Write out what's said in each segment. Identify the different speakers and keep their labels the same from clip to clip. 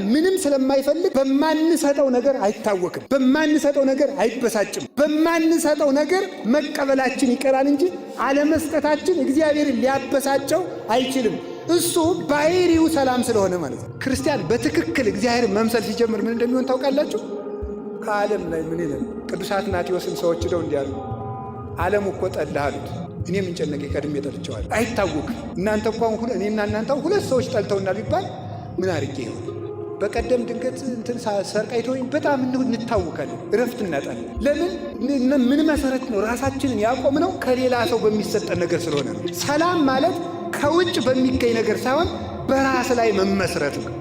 Speaker 1: ምንም ስለማይፈልግ በማንሰጠው ነገር አይታወክም፣ በማንሰጠው ነገር አይበሳጭም። በማንሰጠው ነገር መቀበላችን ይቀራል እንጂ አለመስጠታችን እግዚአብሔርን ሊያበሳጨው አይችልም። እሱ ባህሪው ሰላም ስለሆነ ማለት ነው። ክርስቲያን በትክክል እግዚአብሔር መምሰል ሲጀምር ምን እንደሚሆን ታውቃላችሁ? ከዓለም ላይ ምን ይላል? ቅዱስ አትናቴዎስን ሰዎች ሄደው እንዲህ አሉ፣ ዓለም እኮ ጠላህ አሉት። እኔ ምን ጨነቀኝ ቀድሜ ጠልቼዋለሁ። አይታወክም። እናንተ እንኳን እኔና እናንተ ሁለት ሰዎች ጠልተውናል ቢባል ምን አድርጌ ይሆን? በቀደም ድንገት እንትን ሰርቃይተውኝ በጣም እንታወካለን፣ እረፍት እናጣለን። ለምን? ምን መሰረት ነው ራሳችንን ያቆምነው? ከሌላ ሰው በሚሰጠን ነገር ስለሆነ ነው። ሰላም ማለት ከውጭ በሚገኝ ነገር ሳይሆን በራስ ላይ መመስረት ነው።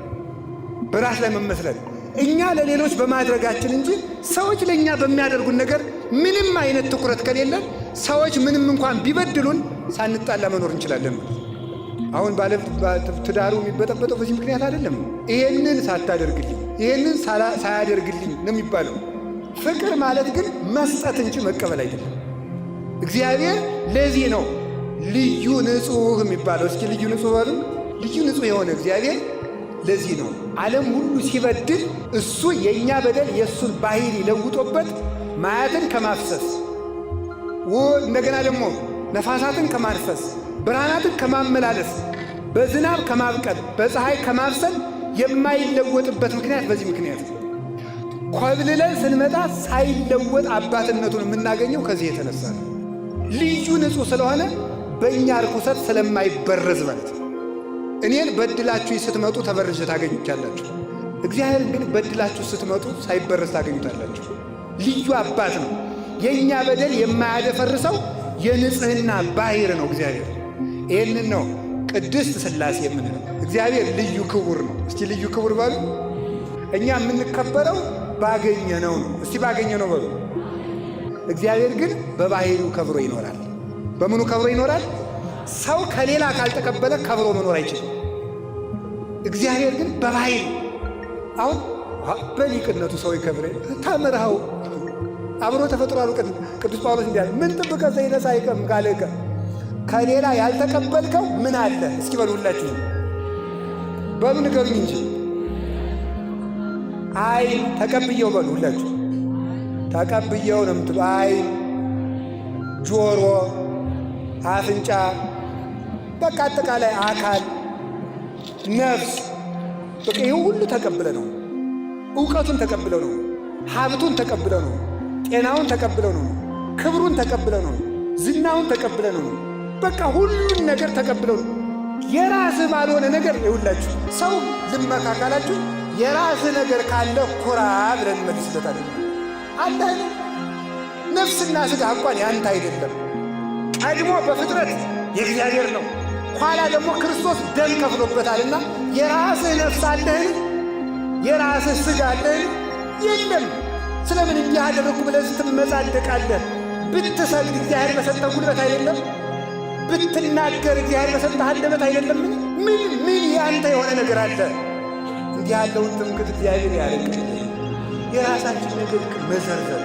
Speaker 1: በራስ ላይ መመስረት እኛ ለሌሎች በማድረጋችን እንጂ ሰዎች ለእኛ በሚያደርጉን ነገር ምንም አይነት ትኩረት ከሌለን ሰዎች ምንም እንኳን ቢበድሉን ሳንጣላ መኖር እንችላለን። አሁን ትዳሩ የሚበጠበጠው በዚህ ምክንያት አይደለም። ይሄንን ሳታደርግልኝ፣ ይሄንን ሳያደርግልኝ ነው የሚባለው። ፍቅር ማለት ግን መስጠት እንጂ መቀበል አይደለም። እግዚአብሔር ለዚህ ነው ልዩ ንጹሕ የሚባለው። እስኪ ልዩ ንጹሕ በሉ። ልዩ ንጹሕ የሆነ እግዚአብሔር ለዚህ ነው ዓለም ሁሉ ሲበድል እሱ የእኛ በደል የእሱን ባህሪ ለውጦበት ማያትን ከማፍሰስ እንደገና ደግሞ ነፋሳትን ከማንፈስ ብርሃናትን ከማመላለስ በዝናብ ከማብቀል በፀሐይ ከማብሰል የማይለወጥበት ምክንያት በዚህ ምክንያት ኮብልለን ስንመጣ ሳይለወጥ አባትነቱን የምናገኘው ከዚህ የተነሳ ነው። ልዩ ንጹሕ ስለሆነ በእኛ ርኩሰት ስለማይበረዝ ማለት ነው። እኔን በድላችሁ ስትመጡ ተበርዤ ታገኙታላችሁ። እግዚአብሔር ግን በድላችሁ ስትመጡ ሳይበረዝ ታገኙታላችሁ። ልዩ አባት ነው። የእኛ በደል የማያደፈርሰው የንጽህና ባህር ነው እግዚአብሔር። ይህንን ነው ቅድስት ሥላሴ የምንለው። እግዚአብሔር ልዩ ክቡር ነው። እስቲ ልዩ ክቡር በሉ። እኛ የምንከበረው ባገኘነው ነው። እስቲ ባገኘነው በሉ። እግዚአብሔር ግን በባህሪው ከብሮ ይኖራል። በምኑ ከብሮ ይኖራል? ሰው ከሌላ ካልተቀበለ ከብሮ መኖር አይችልም። እግዚአብሔር ግን በባህሪው አሁን በሊቅነቱ ሰው ይከብረ ታምርሃው አብሮ ተፈጥሯል። ቅዱስ ጳውሎስ እንዲህ አለ፣ ምን ጥብቀ ዘይነሳ አይቀም ካለከ ከሌላ ያልተቀበልከው ምን አለ? እስኪ በሉ ሁላችሁ በሉ ንገሩኝ እንጂ አይ ተቀብየው በሉ ሁላችሁ ተቀብየው ነው የምትሉ። አይ ጆሮ፣ አፍንጫ፣ በቃ አጠቃላይ አካል፣ ነፍስ በቃ ይህ ሁሉ ተቀብለ ነው። እውቀቱን ተቀብለ ነው። ሀብቱን ተቀብለ ነው። ጤናውን ተቀብለ ነው። ክብሩን ተቀብለ ነው። ዝናውን ተቀብለ ነው። በቃ ሁሉን ነገር ተቀብለው ነው። የራስህ ባልሆነ ነገር ይውላችሁ ሰው ልመካ ካላችሁ የራስህ ነገር ካለ ኩራ ብለን መልስለታለን። አላህ ነፍስና ሥጋ እንኳን ያንተ አይደለም። ቀድሞ በፍጥረት የእግዚአብሔር ነው። ኋላ ደግሞ ክርስቶስ ደም ከፍሎበታልና የራስህ ነፍስ አለህን? የራስህ ሥጋ አለህን? የለም። ስለምን እንዲህ አደረግኩ ብለህ ስትመጻደቃለህ? ብትሰግድ እግዚአብሔር በሰጠህ ጉልበት አይደለም? ብትናገር እግዚአብሔር በሰጠህ አንደበት አይደለም? ምን ያንተ የሆነ ነገር አለ? እንዲህ ያለውን ትምክህት እግዚአብሔር ያርቅልን። የራሳችን ነገር መዘርዘር፣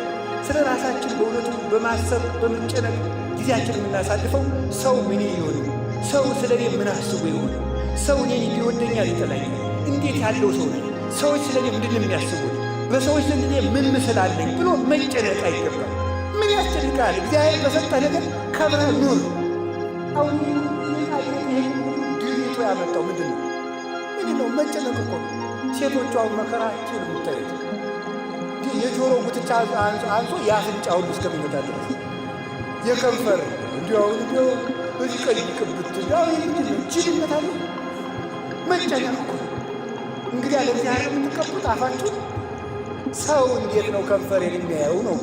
Speaker 1: ስለ ራሳችን በእውነቱ በማሰብ በመጨነቅ ጊዜያችን የምናሳልፈው ሰው ምን ይሆን፣ ሰው ስለ እኔ ምን አስቡ ይሆን፣ ሰው እኔን ይወደኛል ይጠላኛል፣ እንዴት ያለው ሰው ነኝ፣ ሰዎች ስለ እኔ ምንድን ነው የሚያስቡት፣ በሰዎች ዘንድ እኔ ምን ምስል አለኝ ብሎ መጨነቅ አይገባም። ምን ያስጨንቃል? እግዚአብሔር በሰጠህ ነገር ከብረህ ኑር። አሁን ድሪቶ ያመጣው ምንድን ነው? መጨነቅ እኮ ነው። ሴቶቹ አሁን መከራቸውን የምታዩት የጆሮ ጉትቻ አንሶ የአፍንጫ ሁሉ እስከሚመጣ ድረስ የከንፈር እንዲያውን በዚህ ቀይ ቅብት ምንድን ነው? ጅልነት አለ። መጨነቅ እኮ ነው። እንግዲህ ያለ እግዚአብሔር የምትቀቡት አፋችሁ ሰው እንዴት ነው ከንፈሬን የሚያየው ነው?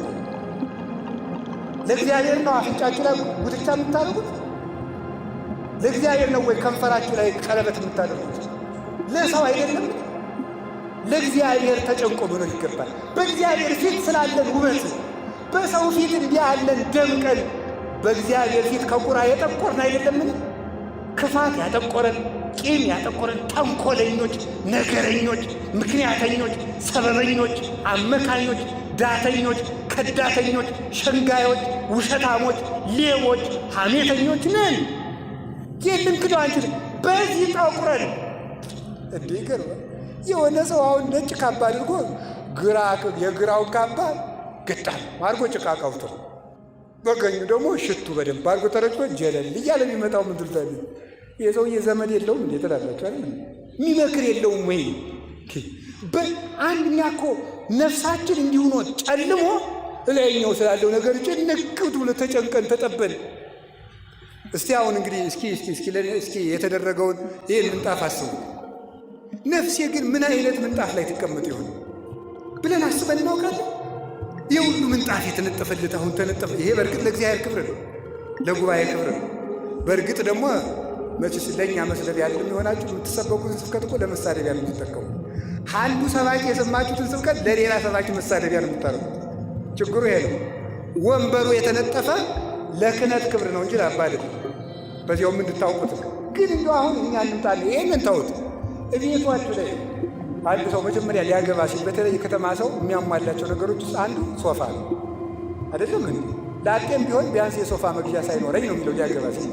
Speaker 1: ለእግዚአብሔር ነው አፍንጫችሁ ላይ ጉትቻ የምታደርጉት? ለእግዚአብሔር ነው ወይ ከንፈራችሁ ላይ ቀለበት የምታደርጉት? ለሰው አይደለም። ለእግዚአብሔር ተጨንቆ መኖር ይገባል። በእግዚአብሔር ፊት ስላለን ውበት በሰው ፊት እንዲህ ያለን ደምቀን በእግዚአብሔር ፊት ከቁራ የጠቆርን አይደለምን? ክፋት ያጠቆረን፣ ቂም ያጠቆረን፣ ተንኮለኞች፣ ነገረኞች፣ ምክንያተኞች፣ ሰበበኞች፣ አመካኞች፣ ዳተኞች፣ ከዳተኞች፣ ሸንጋዮች፣ ውሸታሞች፣ ሌቦች፣ ሐሜተኞች ነን። ይህንን ክደው አንችልም። በዚህ ጠቁረን እንዲህ ይገርማል። የሆነ ሰው አሁን ነጭ ካባ አድርጎ የግራውን ካባ ግጣም አድርጎ ጭቃ ቀብቶ በቀኙ ደግሞ ሽቱ በደንብ አድርጎ ተረጭቶ ጀለል እያለ የሚመጣው ምንድን ነው? የሰውዬ ዘመድ የለውም እንዴ ትላላችሁ አይደል? የሚመክር የለውም ወይ? በአንድኛ እኮ ነፍሳችን እንዲሁ ነው ጨልሞ እላይኛው ስላለው ነገር ጭንቅ ብሎ ተጨንቀን ተጠበን። እስቲ አሁን እንግዲህ እስኪ የተደረገውን ይህን ምንጣፍ አስቡ። ነፍሴ ግን ምን አይነት ምንጣፍ ላይ ትቀመጥ ይሆን ብለን አስበን እናውቃለን? የሁሉ ምንጣፍ የተነጠፈለት አሁን ተነጠፈ። ይሄ በእርግጥ ለእግዚአብሔር ክብር ነው፣ ለጉባኤ ክብር ነው። በእርግጥ ደግሞ መቼስ ለእኛ መስለቢያ ያለም የሆናችሁ የምትሰበኩትን ስብከት እኮ ለመሳደቢያ ነው የምትጠቀሙ። አንዱ ሰባኪ የሰማችሁትን ስብከት ለሌላ ሰባኪ መሳደቢያ ነው የምታደርጉት። ችግሩ ይሄ ነው። ወንበሩ የተነጠፈ ለክህነት ክብር ነው እንጂ ለአባ አይደለም። በዚያውም እንድታውቁት ነው። ግን እንደው አሁን እኛ እንምጣለ ይሄንን ተውት። እቤቷችሁ ላይ አንድ ሰው መጀመሪያ ሊያገባ ሲል በተለይ ከተማ ሰው የሚያሟላቸው ነገሮች ውስጥ አንዱ ሶፋ ነው አይደለም እንዴ? ላጤም ቢሆን ቢያንስ የሶፋ መግዣ ሳይኖረኝ ነው የሚለው ሊያገባ ሲል።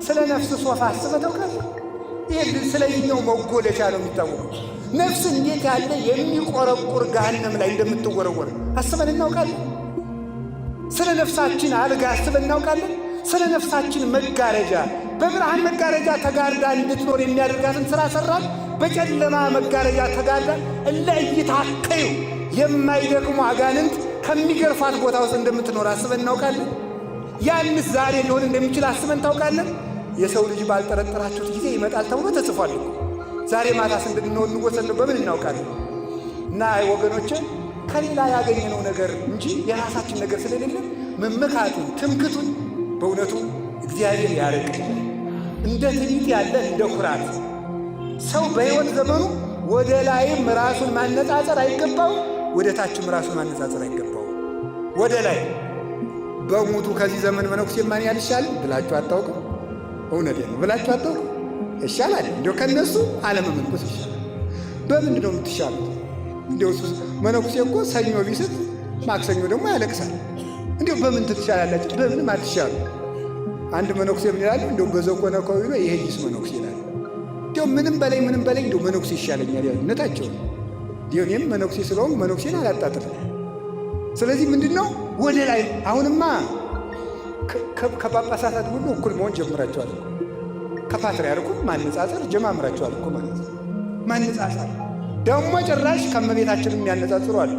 Speaker 1: ስለ ነፍስ ሶፋ አስበህ ታውቃለህ? ይሄ ስለኛው መጎለቻ ነው የሚታወቀው። ነፍስ እንዴት ያለ የሚቆረቁር ገሃነም ላይ እንደምትወረወር አስበን እናውቃለን? ስለ ነፍሳችን አልጋ አስበን እናውቃለን? ስለ ነፍሳችን መጋረጃ በብርሃን መጋረጃ ተጋርዳ እንድትኖር የሚያደርጋትን ሥራ ሠራን። በጨለማ መጋረጃ ተጋርዳ እይታከዩ የማይደክሙ አጋንንት ከሚገርፋት ቦታ ውስጥ እንደምትኖር አስበን እናውቃለን? ያንስ ዛሬ ሊሆን እንደሚችል አስበን ታውቃለን? የሰው ልጅ ባልጠረጠራችሁት ጊዜ ይመጣል ተብሎ ተጽፏል። ዛሬ ማታስ እንድንሆን እንወሰነው በምን እናውቃለን? እና ወገኖቼ ከሌላ ያገኘነው ነገር እንጂ የራሳችን ነገር ስለሌለ መመካቱን ትምክቱን በእውነቱ እግዚአብሔር ያርቅ። እንደ ትዕቢት ያለ እንደ ኩራት ሰው በሕይወት ዘመኑ ወደ ላይም ራሱን ማነጻጸር አይገባው፣ ወደ ታችም ራሱን ማነጻጸር አይገባው። ወደ ላይ በሙቱ ከዚህ ዘመን መነኩሴ ማን ያልሻል ብላችሁ አታውቁም? እውነቴን ነው ብላችሁ አታውቁም? ይሻላል እንዲያው ከነሱ አለመመንኮስ ይሻላል። በምንድን ነው የምትሻሉት? እንዲያው መነኩሴ እኮ ሰኞ ቢስት ማክሰኞ ደግሞ ያለቅሳል። እንዲያው በምን ትሻላላችሁ? በምንም አትሻሉ። አንድ መነኩሴ ምን ይላል? እንዲያው በዘኮነ ከሆነ ይሄ ይስ መነኩሴ ይላል። እንዲያው ምንም በላይ እንዲያው መነኩሴ ይሻለኛል ያሉ ነታቸው። እንዲያው እኔም መነኩሴ ስለሆንኩ መነኩሴን አላጣጥልም። ስለዚህ ምንድን ነው ወደ ላይ አሁንማ ከጳጳሳት ሁሉ እኩል መሆን ጀምራቸዋል። ከፓትርያርኩ ማነጻጸር ጀማምራቸዋል እኮ ማለት ነው። ማነጻጸር ደግሞ ጭራሽ ከመቤታችን የሚያነጻጽሩ አሉ።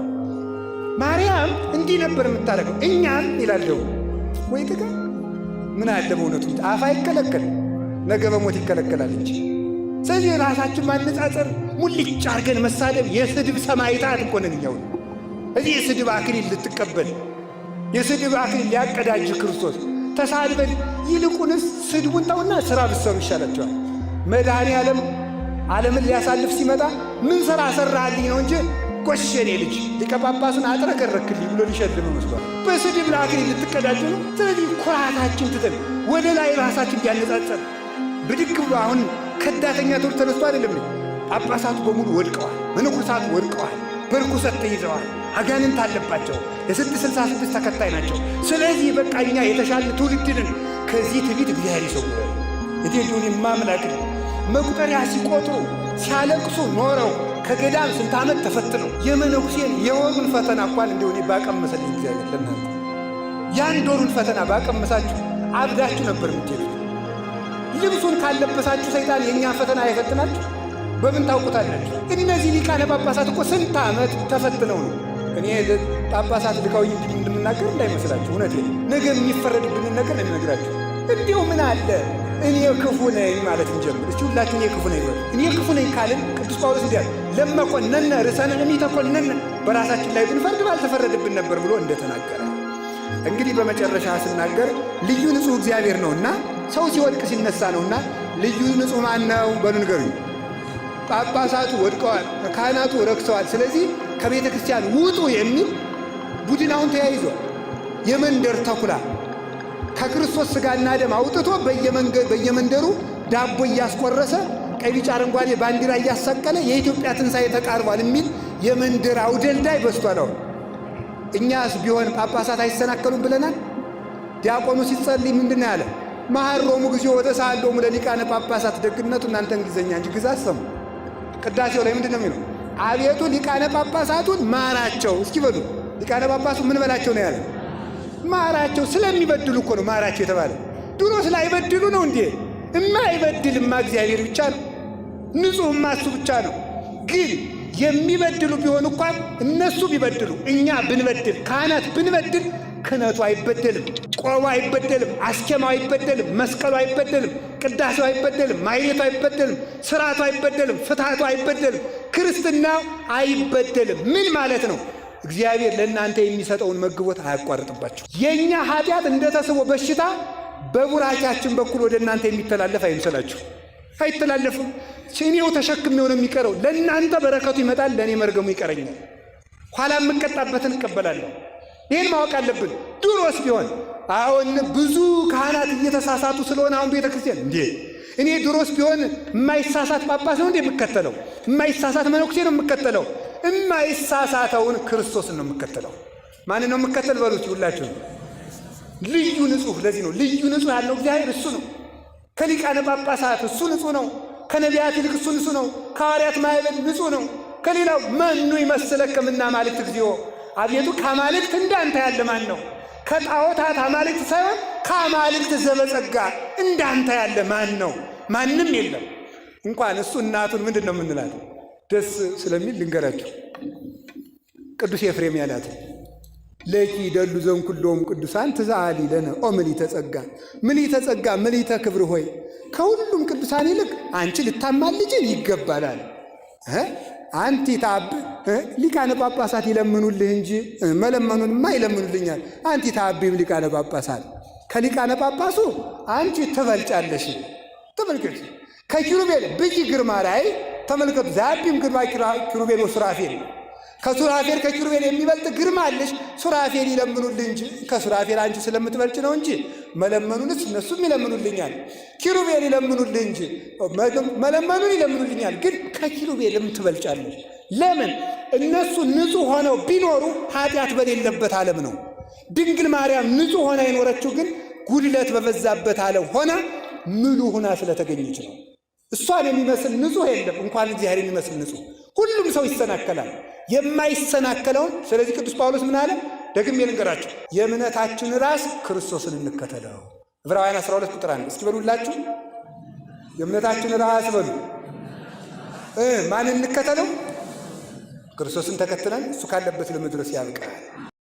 Speaker 1: ማርያም እንዲህ ነበር የምታደርገው እኛም ይላለው ወይ ጥጋ ምን አለ በእውነቱ አፍ አይከለከል ነገ በሞት ይከለከላል እንጂ። ስለዚህ ራሳችን ማነጻጸር ሙልጭ አድርገን መሳደብ የስድብ ሰማዕታት እኮ ነን እኛው። እዚህ የስድብ አክሊል ልትቀበል የስድብ አክሊል ሊያቀዳጅ ክርስቶስ ተሳድበን ይልቁንስ ስድቡን ተውና ሥራ ብትሰሩ ይሻላቸዋል። መድኃኔ ዓለምን ሊያሳልፍ ሲመጣ ምን ሥራ ሠራህልኝ ነው እንጂ ጎሸኔ ልጅ ሊቀ ጳጳሱን አጥረከረክልኝ ብሎ ሊሸልም መስሏል። በስድብ ለአክሊል ልትቀዳጁ ነው። ስለዚህ ኩራታችን ትተን ወደ ላይ ራሳችን ቢያነጻጸር ብድግ ብሎ አሁን ከዳተኛ ትውልድ ተነስቶ አይደለም። ጳጳሳቱ በሙሉ ወድቀዋል፣ መነኮሳቱ ወድቀዋል፣ በርኩሰት ተይዘዋል፣ አጋንንት አለባቸው፣ የ666 ተከታይ ናቸው። ስለዚህ በቃ እኛ የተሻለ ትውልድንን ከዚህ ትዕቢት እግዚአብሔር ይሰውራል። እቴቱን የማምላክ መቁጠሪያ ሲቆጥሩ ሲያለቅሱ ኖረው ከገዳም ስንት ዓመት ተፈትነው የመነኩሴን የወሩን ፈተና እንኳን እንዲሆን ባቀመሰልኝ እግዚአብሔር ለእናንተ የአንድ ወሩን ፈተና ባቀመሳችሁ አብዳችሁ ነበር የምትሄዱት። ልብሱን ካለበሳችሁ ሰይጣን የእኛ ፈተና አይፈትናችሁ? በምን ታውቁታላችሁ? እነዚህ ሊቃነ ጳጳሳት እኮ ስንት ዓመት ተፈትነው ነው። እኔ ጳጳሳት ልካውኝ እንደምናገር እንዳይመስላችሁ፣ እውነት ነገ የሚፈረድብንን ነገር እንነግራችሁ። እንዲሁ ምን አለ እኔ ክፉ ነኝ ማለት እንጀምር እስቲ። ሁላችን እኔ ክፉ ነኝ በሉ። እኔ ክፉ ነኝ ካልን ቅዱስ ጳውሎስ እንዲያል ለመኮነነ ርዕሰንን የሚተኮነን በራሳችን ላይ ብንፈርድ ባልተፈረድብን ነበር ብሎ እንደተናገረ እንግዲህ በመጨረሻ ስናገር ልዩ ንጹሕ እግዚአብሔር ነውና ሰው ሲወድቅ ሲነሳ ነውና ልዩ ንጹሕ ማን ነው በሉ ንገሩኝ። ጳጳሳቱ ወድቀዋል፣ ካህናቱ ረክሰዋል። ስለዚህ ከቤተ ክርስቲያን ውጡ የሚል ቡድን አሁን ተያይዟል። የመንደር ተኩላ ከክርስቶስ ሥጋና ደም አውጥቶ በየመንደሩ ዳቦ እያስቆረሰ ቀይ ቢጫ አረንጓዴ ባንዲራ እያሰቀለ የኢትዮጵያ ትንሣኤ ተቃርቧል የሚል የመንደር አውደልዳይ በስቷል። አሁን እኛስ ቢሆን ጳጳሳት አይሰናከሉም ብለናል። ዲያቆኑ ሲጸልይ ምንድን ነው ያለ? መሐሮሙ ጊዜ ወተሳሎሙ ለሊቃነ ጳጳሳት። ደግነቱ እናንተ እንግሊዘኛ እንጂ ግዕዝ አሰሙ። ቅዳሴው ላይ ምንድን ነው የሚለው? አቤቱ ሊቃነ ጳጳሳቱን ማራቸው። እስኪ በሉ ሊቃነ ጳጳሱ ምን በላቸው ነው ያለ? ማራቸው። ስለሚበድሉ እኮ ነው ማራቸው የተባለ። ድሮ ስላይበድሉ ነው እንዴ? የማይበድልማ እግዚአብሔር ብቻ ነው። ንጹሕማ እሱ ብቻ ነው። ግን የሚበድሉ ቢሆን እንኳን እነሱ ቢበድሉ እኛ ብንበድል ካህናት ብንበድል ክህነቱ አይበደልም፣ ቆቡ አይበደልም፣ አስኬማው አይበደልም፣ መስቀሉ አይበደልም፣ ቅዳሴው አይበደልም፣ ማኅሌቱ አይበደልም፣ ስርዓቱ አይበደልም፣ ፍትሐቱ አይበደልም፣ ክርስትናው አይበደልም። ምን ማለት ነው? እግዚአብሔር ለእናንተ የሚሰጠውን መግቦት አያቋርጥባቸው። የእኛ ኃጢአት እንደተስቦ በሽታ በቡራኪያችን በኩል ወደ እናንተ የሚተላለፍ አይምሰላችሁ። አይተላለፍም። እኔው ተሸክሜው ነው የሚቀረው። ለእናንተ በረከቱ ይመጣል፣ ለእኔ መርገሙ ይቀረኛል። ኋላ የምቀጣበትን እቀበላለሁ። ይህን ማወቅ አለብን። ድሮስ ቢሆን አሁን ብዙ ካህናት እየተሳሳቱ ስለሆነ አሁን ቤተ ክርስቲያን እንዴ እኔ ድሮስ ቢሆን የማይሳሳት ጳጳስ ነው እንዴ የምከተለው? የማይሳሳት መነኩሴ ነው የምከተለው? የማይሳሳተውን ክርስቶስን ነው የምከተለው። ማንን ነው የምከተል? በሉት ሁላችሁ። ልዩ ንጹሕ። ለዚህ ነው ልዩ ንጹሕ ያለው እግዚአብሔር እሱ ነው። ከሊቃነ ጳጳሳት እሱ ንጹሕ ነው። ከነቢያት ይልቅ እሱ ንጹሕ ነው። ከሐዋርያት ማኅበር ንጹሕ ነው። ከሌላው መኑ ይመስለከ እምነ አማልክት እግዚኦ። አቤቱ ከአማልክት እንዳንተ ያለ ማን ነው? ከጣዖታት አማልክት ሳይሆን ከአማልክት ዘበጸጋ እንዳንተ ያለ ማን ነው? ማንም የለም። እንኳን እሱ እናቱን ምንድን ነው የምንላት? ደስ ስለሚል ልንገራችሁ። ቅዱስ ኤፍሬም ያላት ለኪ ደሉ ዘንኩሎም ቅዱሳን ትዛሊ ለነ ኦ ምልዕተ ጸጋ ምልዕተ ጸጋ ምልዕተ ክብር ሆይ ከሁሉም ቅዱሳን ይልቅ አንቺ ልታማልጅን ይገባላል። አንቲ ታብ ሊቃነ ጳጳሳት ይለምኑልህ እንጂ መለመኑንማ ይለምኑልኛል። አንቲ ታቢም ሊቃነ ጳጳሳት ከሊቃነ ጳጳሱ አንቺ ትበልጫለሽ። ተመልከቱ። ከኪሩቤል ብይ ግርማ ላይ ተመልከቱ። ዛቢም ግርማ ኪሩቤል ወሱራፌል ከሱራፌል ከኪሩቤል የሚበልጥ ግርማ አለሽ። ሱራፌል ይለምኑልህ እንጂ ከሱራፌል አንቺ ስለምትበልጭ ነው እንጂ መለመኑንስ እነሱም ይለምኑልኛል። ኪሩቤል ይለምኑልህ እንጂ መለመኑን ይለምኑልኛል። ግን ከኪሩቤልም ትበልጫለሽ። ለምን? እነሱ ንጹሕ ሆነው ቢኖሩ ኃጢአት በሌለበት ዓለም ነው። ድንግል ማርያም ንጹሕ ሆና የኖረችው ግን ጉድለት በበዛበት ዓለም ሆና ምሉ ሆና ስለተገኘች ነው። እሷን የሚመስል ንጹሕ የለም። እንኳን እግዚአብሔር የሚመስል ንጹሕ ሁሉም ሰው ይሰናከላል። የማይሰናከለውን ስለዚህ ቅዱስ ጳውሎስ ምን አለ? ደግሜ ልንገራችሁ፣ የእምነታችን ራስ ክርስቶስን እንከተለው። ዕብራውያን 12 ቁጥር 1 እስኪ በሉላችሁ። የእምነታችን ራስ በሉ። ማን እንከተለው? ክርስቶስን ተከትለን እሱ ካለበት ለመድረስ ያብቃል።